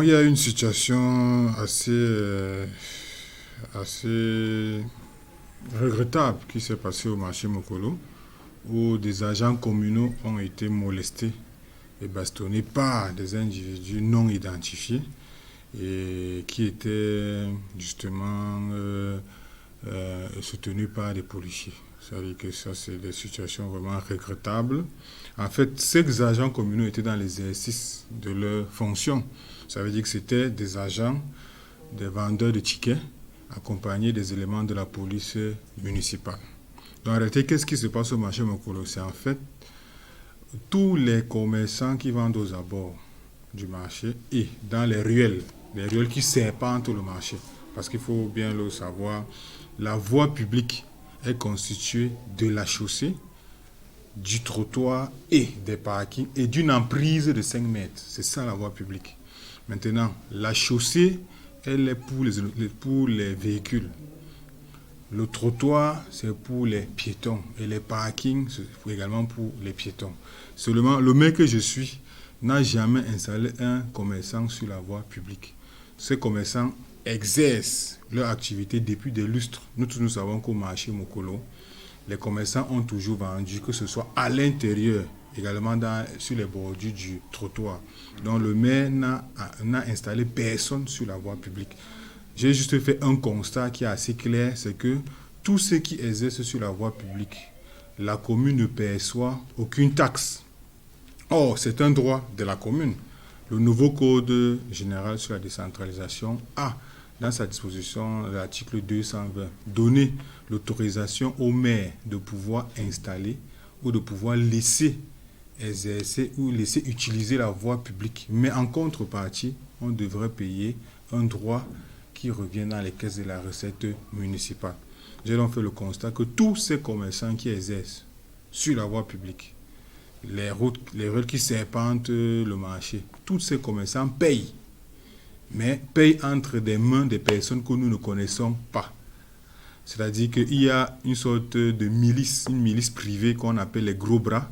Il y a une situation assez regrettable qui s'est passée au marché Mokolo, où des agents communaux ont été molestés et bastonnés par des individus non identifiés et qui étaient justement soutenus par des policiers. C'est-à-dire que ça, c'est des situations vraiment regrettables. En fait, ces agents communaux étaient dans l'exercice de leur fonction. Ça veut dire que c'était des agents, des vendeurs de tickets, accompagnés des éléments de la police municipale. Donc en réalité, qu'est-ce qui se passe au marché Mokolo? C'est en fait tous les commerçants qui vendent aux abords du marché et dans les ruelles qui serpentent le marché. Parce qu'il faut bien le savoir, la voie publique est constituée de la chaussée, du trottoir et des parkings et d'une emprise de 5 mètres. C'est ça la voie publique. Maintenant, la chaussée, elle est pour les véhicules. Le trottoir, c'est pour les piétons. Et les parkings, c'est également pour les piétons. Seulement, le maire que je suis n'a jamais installé un commerçant sur la voie publique. Ces commerçants exercent leur activité depuis des lustres. Nous tous, nous savons qu'au marché Mokolo, les commerçants ont toujours vendu, que ce soit à l'intérieur, également sur les bordures du trottoir. Donc le maire n'a installé personne sur la voie publique. J'ai juste fait un constat qui est assez clair, c'est que tous ceux qui exercent sur la voie publique, la commune ne perçoit aucune taxe. Or, c'est un droit de la commune. Le nouveau Code général sur la décentralisation a, dans sa disposition, l'article 220, donné l'autorisation au maire de pouvoir installer ou de pouvoir laisser exercer ou laisser utiliser la voie publique. Mais en contrepartie, on devrait payer un droit qui revient dans les caisses de la recette municipale. J'ai donc fait le constat que tous ces commerçants qui exercent sur la voie publique, les rues qui serpentent le marché, tous ces commerçants payent, mais payent entre des mains des personnes que nous ne connaissons pas. C'est-à-dire qu'il y a une sorte de milice, une milice privée qu'on appelle les gros bras,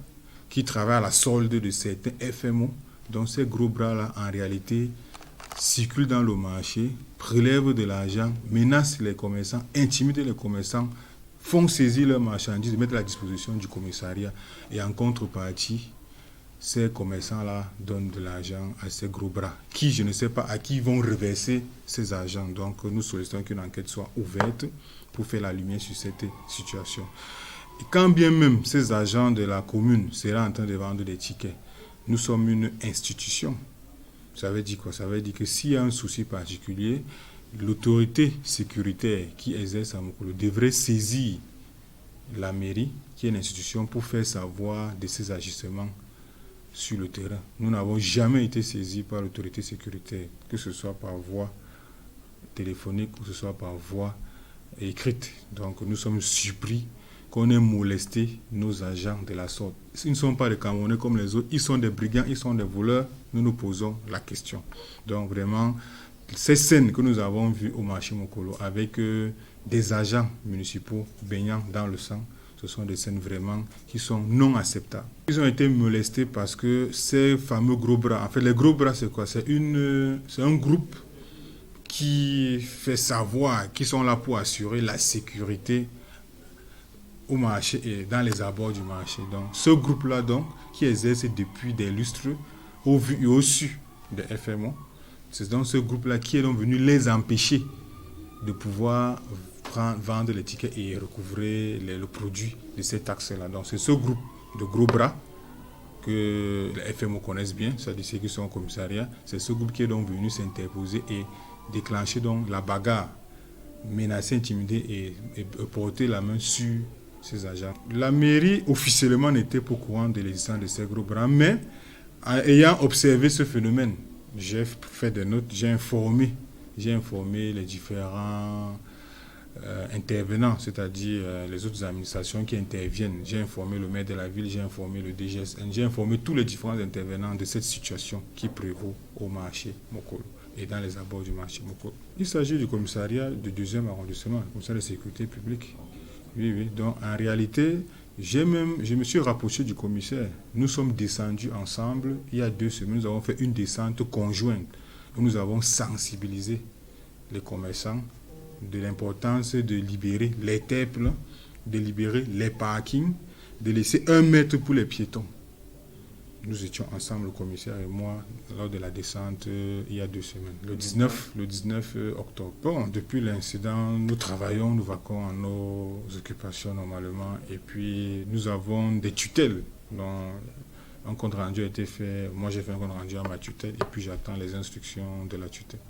qui travaillent à la solde de certains FMO. Donc ces gros bras-là, en réalité, circulent dans le marché, prélèvent de l'argent, menacent les commerçants, intimident les commerçants, font saisir leurs marchandises, mettent à la disposition du commissariat. Et en contrepartie, ces commerçants-là donnent de l'argent à ces gros bras, qui, je ne sais pas à qui vont reverser ces argents. Donc nous sollicitons qu'une enquête soit ouverte pour faire la lumière sur cette situation. Et quand bien même ces agents de la commune seraient en train de vendre des tickets, nous sommes une institution. Ça veut dire quoi? Ça veut dire que s'il y a un souci particulier, l'autorité sécuritaire qui exerce à Mokolo devrait saisir la mairie, qui est une institution, pour faire savoir de ces agissements sur le terrain. Nous n'avons jamais été saisis par l'autorité sécuritaire, que ce soit par voie téléphonique ou que ce soit par voie écrite. Donc nous sommes surpris qu'on ait molesté nos agents de la sorte. Ils ne sont pas des Camerounais comme les autres, ils sont des brigands, ils sont des voleurs. Nous nous posons la question. Donc vraiment, ces scènes que nous avons vues au marché Mokolo avec des agents municipaux baignant dans le sang, ce sont des scènes vraiment qui sont non acceptables. Ils ont été molestés parce que ces fameux gros bras, en fait les gros bras c'est quoi? C'est un groupe qui fait savoir qu'ils sont là pour assurer la sécurité au marché et dans les abords du marché. Donc, ce groupe-là, donc, qui exerce depuis des lustres au vu et au su des FMO, c'est donc ce groupe-là qui est donc venu les empêcher de pouvoir vendre les tickets et recouvrer le produit de ces taxes-là. Donc, c'est ce groupe de gros bras que les FMO connaissent bien, c'est-à-dire ceux qui sont au commissariat. C'est ce groupe qui est donc venu s'interposer et déclencher donc la bagarre, menacer, intimider et porter la main sur ces agents. La mairie officiellement n'était pas au courant de l'existence de ces gros bras, mais ayant observé ce phénomène, j'ai fait des notes, j'ai informé les différents intervenants, c'est-à-dire les autres administrations qui interviennent. J'ai informé le maire de la ville, j'ai informé le DGSN, j'ai informé tous les différents intervenants de cette situation qui prévaut au marché Mokolo et dans les abords du marché Mokolo. Il s'agit du commissariat du 2e arrondissement, le commissariat de sécurité publique. Oui. Donc, en réalité, je me suis rapproché du commissaire. Nous sommes descendus ensemble. Il y a 2 semaines, nous avons fait une descente conjointe. Nous avons sensibilisé les commerçants de l'importance de libérer les temples, de libérer les parkings, de laisser 1 mètre pour les piétons. Nous étions ensemble, le commissaire et moi, lors de la descente il y a 2 semaines, le 19 octobre. Bon, depuis l'incident, nous travaillons, nous vaquons à nos occupations normalement, et puis nous avons des tutelles dont un compte rendu a été fait. Moi, j'ai fait un compte rendu à ma tutelle, et puis j'attends les instructions de la tutelle.